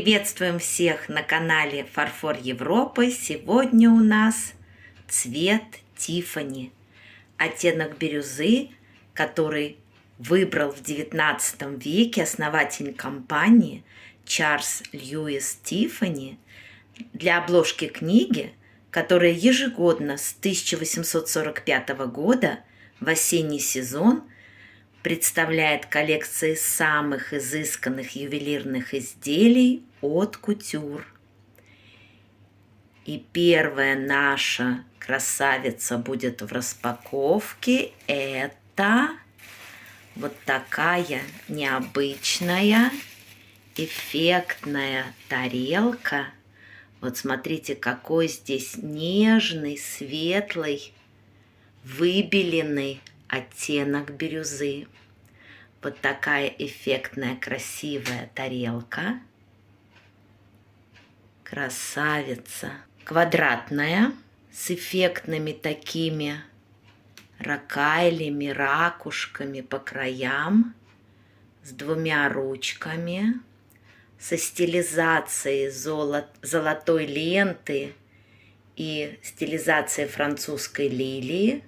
Приветствуем всех на канале Фарфор Европы. Сегодня у нас цвет Тиффани, оттенок бирюзы, который выбрал в XIX веке основатель компании Чарльз Льюис Тиффани для обложки книги, которая ежегодно с 1845 года в осенний сезон представляет коллекции самых изысканных ювелирных изделий от кутюр. И первая наша красавица будет в распаковке. Это вот такая необычная, эффектная тарелка. Вот смотрите, какой здесь нежный, светлый, выбеленный оттенок бирюзы. Вот такая эффектная, красивая тарелка. Красавица. Квадратная, с эффектными такими ракайлями, ракушками по краям, с двумя ручками, со стилизацией золотой ленты и стилизацией французской лилии,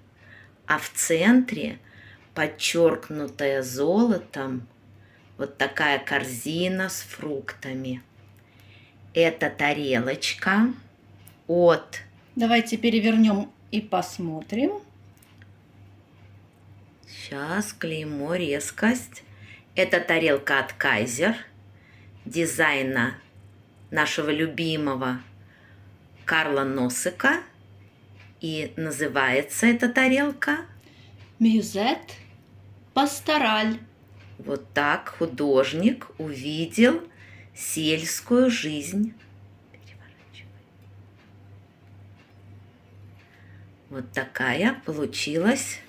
а в центре, подчеркнутая золотом, вот такая корзина с фруктами. Это тарелочка от... Давайте перевернем и посмотрим. Сейчас, клеймо, резкость. Это тарелка от Кайзер, дизайна нашего любимого Карла Носика. И называется эта тарелка Мюзет Пастораль. Вот так художник увидел сельскую жизнь. Вот такая получилась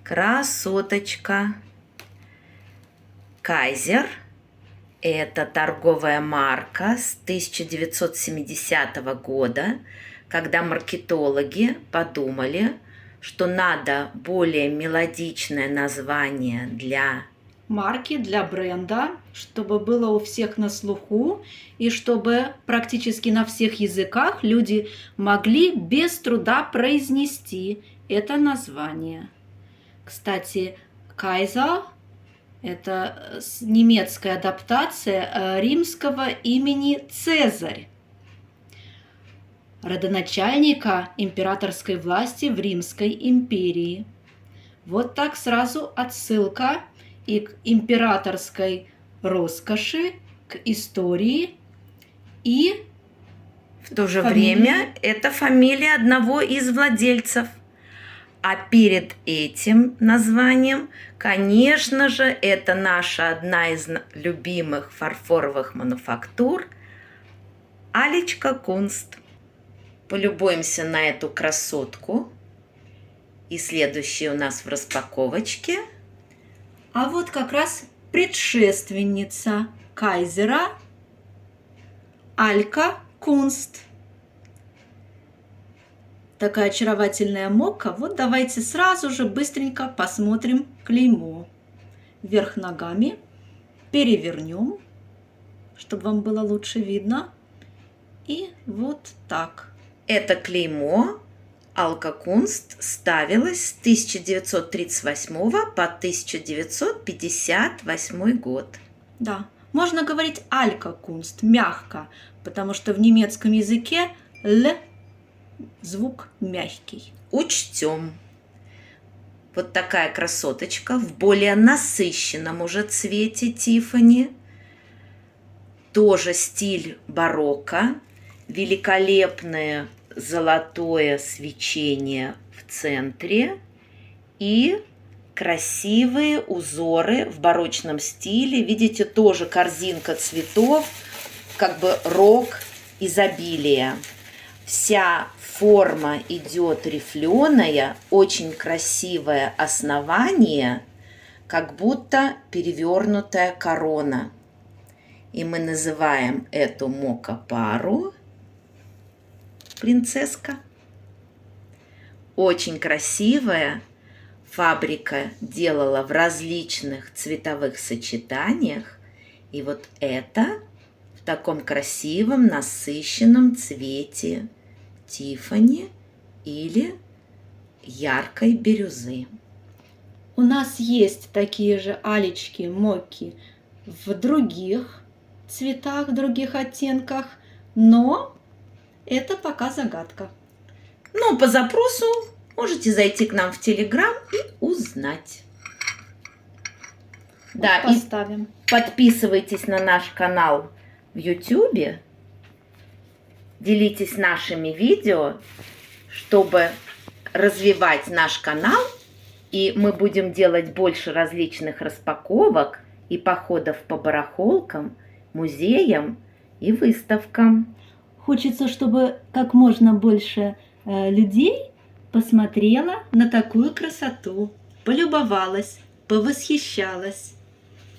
красоточка. Кайзер – это торговая марка с 1970 года, когда маркетологи подумали, что надо более мелодичное название для Марки, для бренда, чтобы было у всех на слуху и чтобы практически на всех языках люди могли без труда произнести это название. Кстати, Кайзер – это немецкая адаптация римского имени Цезарь, родоначальника императорской власти в Римской империи. Вот так сразу отсылка и к императорской роскоши, к истории, и в то же время это фамилия одного из владельцев. А перед этим названием, конечно же, это наша одна из любимых фарфоровых мануфактур Алечка Кунст. Полюбуемся на эту красотку. И следующее у нас в распаковочке. А вот как раз предшественница Кайзера Алька Кунст. Такая очаровательная мокка. Вот давайте сразу же быстренько посмотрим клеймо. Вверх ногами перевернем, чтобы вам было лучше видно. И вот так. Это клеймо Алька Кунст ставилось с 1938 по 1958 год. Да, можно говорить Алька Кунст, мягко, потому что в немецком языке «л» звук мягкий. Учтем. Вот такая красоточка в более насыщенном уже цвете Тиффани. Тоже стиль барокко. Великолепное золотое свечение в центре и красивые узоры в барочном стиле. Видите, тоже корзинка цветов, как бы рог изобилия. Вся форма идет рифленая, очень красивое основание, как будто перевернутая корона. И мы называем эту мокка-пару принцесска. Очень красивая. Фабрика делала в различных цветовых сочетаниях. И вот это таком красивом, насыщенном цвете Тиффани или яркой бирюзы. У нас есть такие же алечки, мокки в других цветах, в других оттенках, но это пока загадка. Ну, по запросу можете зайти к нам в Телеграм и узнать. Вот Да, и поставим. подписывайтесь на наш канал в YouTube, делитесь нашими видео, чтобы развивать наш канал, и мы будем делать больше различных распаковок и походов по барахолкам, музеям и выставкам. Хочется, чтобы как можно больше людей посмотрела на такую красоту, полюбовалась, повосхищалась.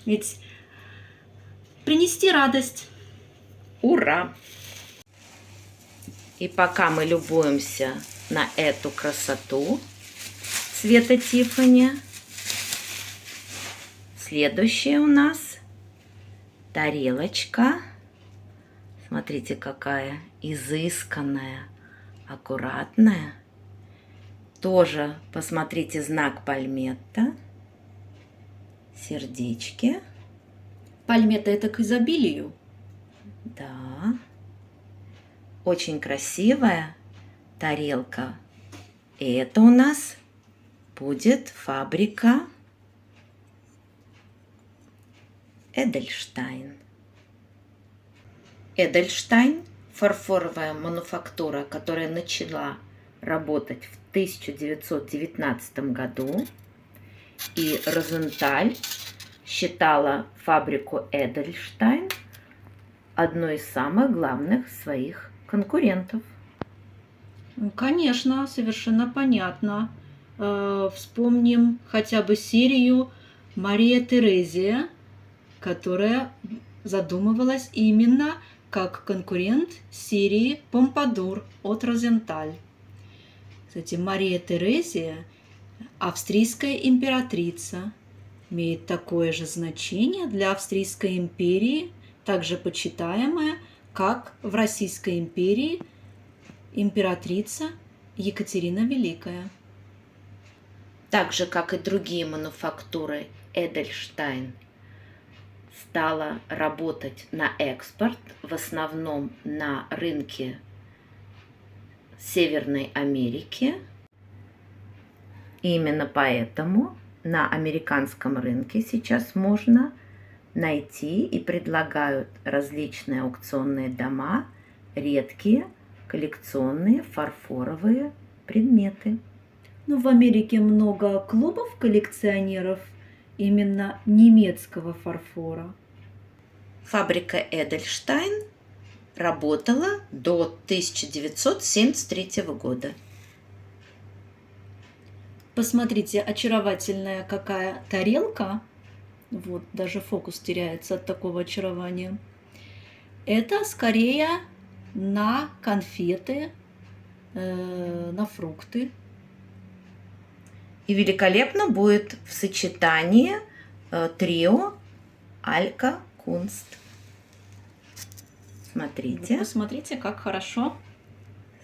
Ведь принести радость. Ура! И пока мы любуемся на эту красоту цвета Тиффани, следующая у нас тарелочка. Смотрите, какая изысканная, аккуратная. Тоже посмотрите знак пальметта, сердечки. Пальмета это к изобилию. Да. Очень красивая тарелка. И это у нас будет фабрика Эдельштайн. Эдельштайн – фарфоровая мануфактура, которая начала работать в 1919 году. И Розенталь считала фабрику Эдельштайн одной из самых главных своих конкурентов. Конечно, совершенно понятно. Вспомним хотя бы серию Мария Терезия, которая задумывалась именно как конкурент серии Помпадур от Розенталь. Кстати, Мария Терезия, австрийская императрица, имеет такое же значение для Австрийской империи, также почитаемая, как в Российской империи императрица Екатерина Великая. Так же, как и другие мануфактуры, Эдельштайн стала работать на экспорт, в основном на рынке Северной Америки. И именно поэтому на американском рынке сейчас можно найти и предлагают различные аукционные дома редкие коллекционные фарфоровые предметы. Ну, в Америке много клубов коллекционеров именно немецкого фарфора. Фабрика Эдельштайн работала до 1973 года. Посмотрите, очаровательная какая тарелка. Вот, даже фокус теряется от такого очарования. Это скорее на конфеты, на фрукты. И великолепно будет в сочетании трио Алька Кунст. Смотрите. Посмотрите, как хорошо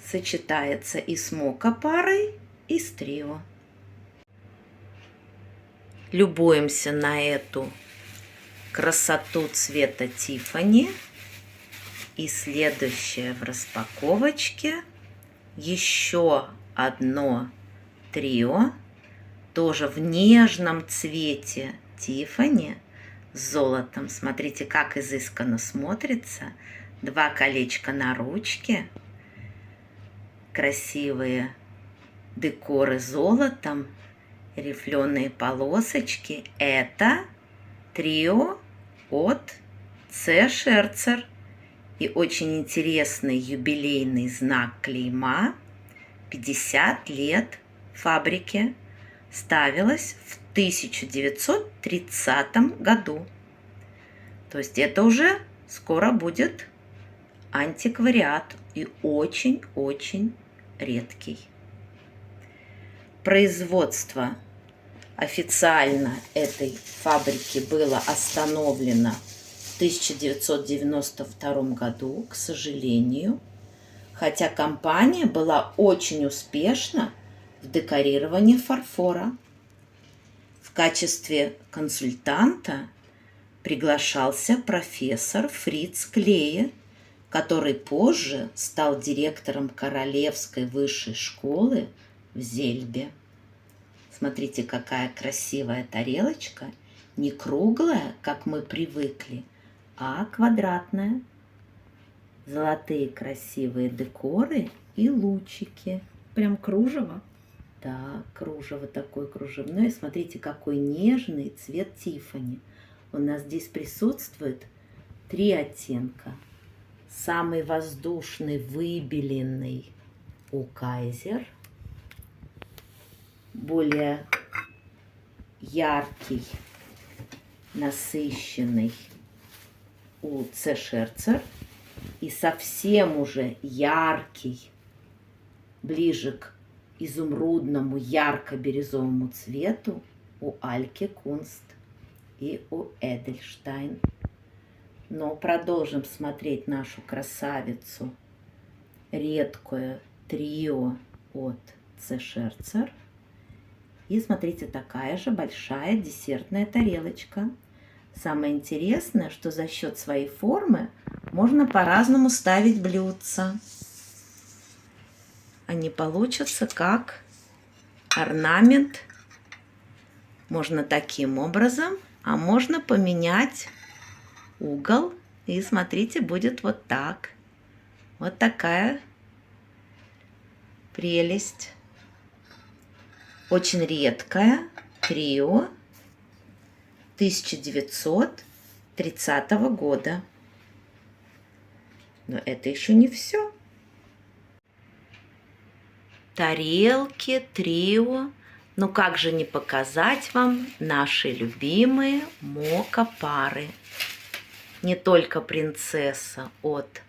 сочетается и с мока парой, и с трио. Любуемся на эту красоту цвета Тиффани. И следующее в распаковочке еще одно трио, тоже в нежном цвете Тиффани с золотом. Смотрите, как изысканно смотрится. 2 колечка на ручке, красивые декоры золотом, рифленые полосочки. Это трио от Ц. Шерцер. И очень интересный юбилейный знак клейма 50 лет фабрике ставилась в 1930 году. То есть это уже скоро будет антиквариат и очень-очень редкий. Производство официально этой фабрики было остановлено в 1992 году, к сожалению, хотя компания была очень успешна в декорировании фарфора. В качестве консультанта приглашался профессор Фриц Клее, который позже стал директором Королевской высшей школы в Зельбе. Смотрите, какая красивая тарелочка, не круглая, как мы привыкли, а квадратная. Золотые красивые декоры и лучики. Прям кружево. Да, кружево такое кружевное. Смотрите, какой нежный цвет Тиффани. У нас здесь присутствует 3 оттенка. Самый воздушный, выбеленный у Кайзер. Более яркий, насыщенный у Цешерцер. И совсем уже яркий, ближе к изумрудному, ярко-бирюзовому цвету у Альке Кунст и у Эдельштайн. Но продолжим смотреть нашу красавицу, редкое трио от Цешерцер. И смотрите, такая же большая десертная тарелочка. Самое интересное, что за счет своей формы можно по-разному ставить блюдца. Они получатся как орнамент. Можно таким образом, а можно поменять угол. И смотрите, будет вот так. Вот такая прелесть. Очень редкое трио 1930 года. Но это еще не все. Тарелки, трио. Ну как же не показать вам наши любимые мока-пары. Не только принцесса от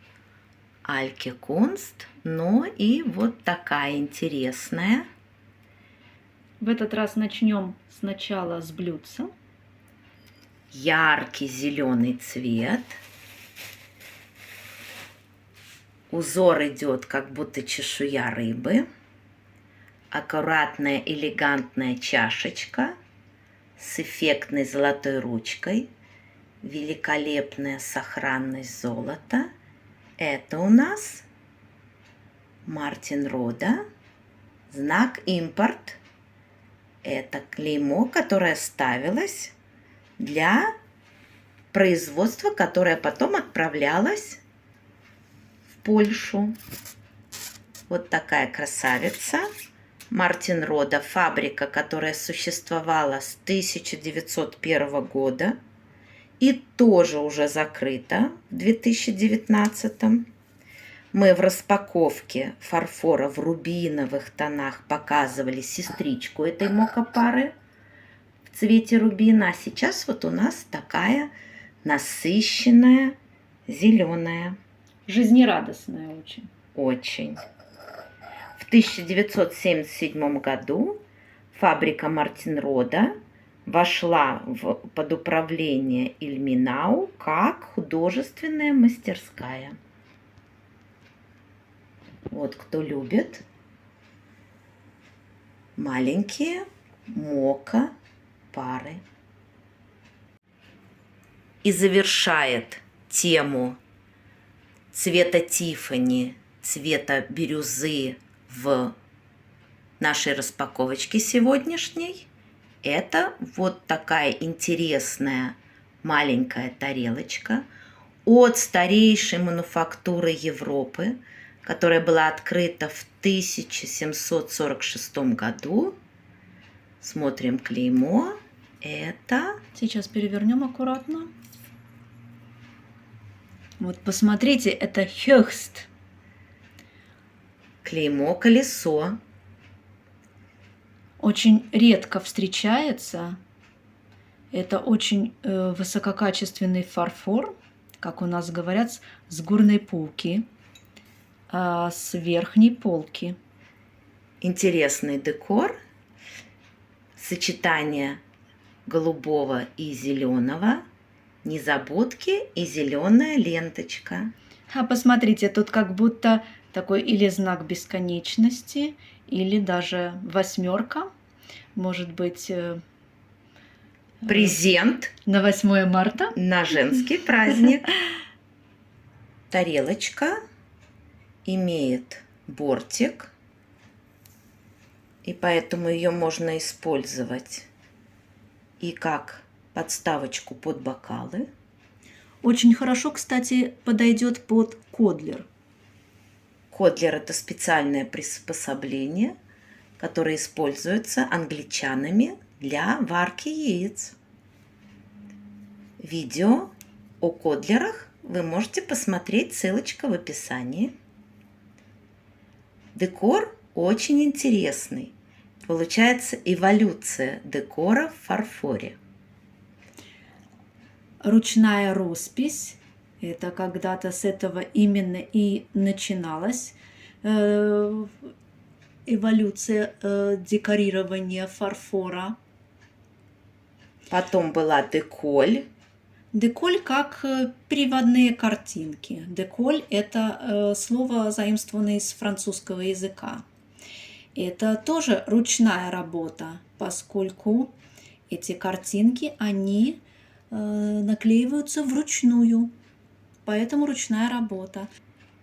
Альке Кунст, но и вот такая интересная. В этот раз начнем сначала с блюдца. Яркий зеленый цвет. Узор идет, как будто чешуя рыбы. Аккуратная, элегантная чашечка с эффектной золотой ручкой. Великолепная сохранность золота. Это у нас Мартин Рода. Знак импорт. Это клеймо, которое ставилось для производства, которое потом отправлялось в Польшу. Вот такая красавица. Мартин Рода, фабрика, которая существовала с 1901 года и тоже уже закрыта в 2019. Мы в распаковке фарфора в рубиновых тонах показывали сестричку этой мока-пары в цвете рубина. А сейчас вот у нас такая насыщенная зеленая. Жизнерадостная очень. Очень. В 1977 году фабрика Мартин Рода вошла под управление Ильменау как художественная мастерская. Вот кто любит маленькие мока-пары. И завершает тему цвета Тиффани, цвета бирюзы в нашей распаковочке сегодняшней. Это вот такая интересная маленькая тарелочка от старейшей мануфактуры Европы, которая была открыта в 1746 году. Смотрим клеймо. Это... Сейчас перевернем аккуратно. Вот посмотрите, это Höchst. Клеймо колесо. Очень редко встречается. Это очень высококачественный фарфор, как у нас говорят, с горной полки, с верхней полки. Интересный декор. Сочетание голубого и зеленого. незабудки и зеленая ленточка. А посмотрите, тут как будто такой или знак бесконечности, или даже 8. Может быть, Презент на 8 марта. на женский праздник. Тарелочка имеет бортик, и поэтому ее можно использовать и как подставочку под бокалы. Очень хорошо, кстати, подойдет под кодлер. Кодлер – это специальное приспособление, которое используется англичанами для варки яиц. Видео о кодлерах вы можете посмотреть, ссылочка в описании. Декор очень интересный. Получается эволюция декора в фарфоре. Ручная роспись. Это когда-то с этого именно и начиналась эволюция декорирования фарфора. Потом была деколь. Деколь как переводные картинки. Деколь – это слово, заимствованное из французского языка. Это тоже ручная работа, поскольку эти картинки, они наклеиваются вручную. Поэтому ручная работа.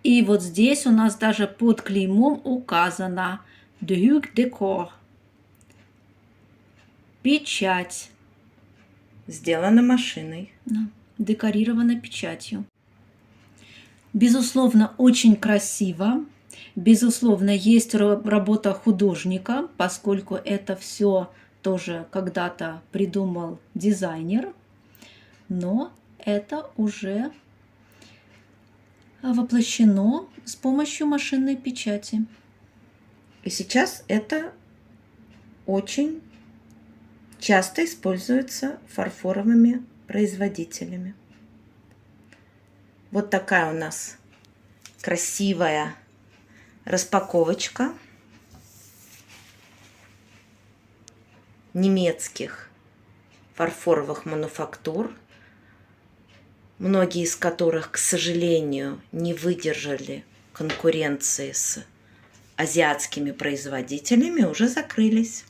И вот здесь у нас даже под клеймом указано «Друк декор». Печать. Сделана машиной. Декорирована печатью. Безусловно, очень красиво. Безусловно, есть работа художника, поскольку это все тоже когда-то придумал дизайнер. Но это уже воплощено с помощью машинной печати. И сейчас это очень часто используется фарфоровыми производителями. Вот такая у нас красивая распаковочка немецких фарфоровых мануфактур, многие из которых, к сожалению, не выдержали конкуренции с азиатскими производителями, уже закрылись.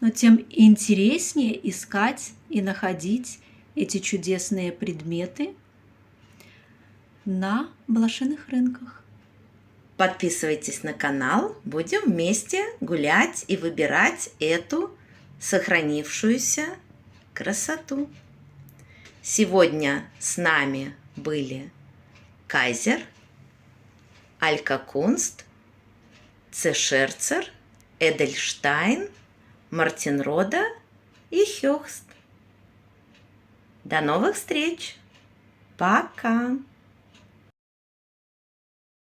Но тем интереснее искать и находить эти чудесные предметы на блошиных рынках. Подписывайтесь на канал, будем вместе гулять и выбирать эту сохранившуюся красоту. Сегодня с нами были Кайзер, Алька Кунст, Цешерцер, Эдельштайн, Мартинрода и Хёхст. До новых встреч! Пока!